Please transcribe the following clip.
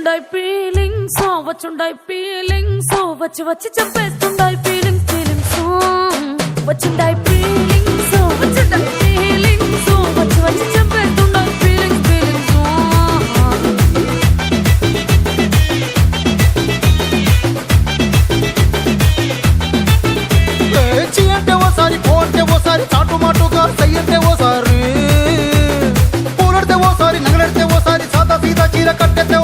వచ్చుండాయి feelings వచ్చుండాయి feelings వచ్చి వచ్చి చంపేస్తుండాయి feelings feelings వచ్చుండాయి feelings వచ్చుండాయి feelings వచ్చి వచ్చి చంపేస్తుండాయి ఫీలింగ్స్ ఫీలింగ్స్ చి అంటే ఓసారి పోతే ఓసారి చాటు మాటుగా సై అంటే ఓసారి పూలడితే ఓసారి నగలడితే ఓసారి సాదా సీదా చీర కట్టెతే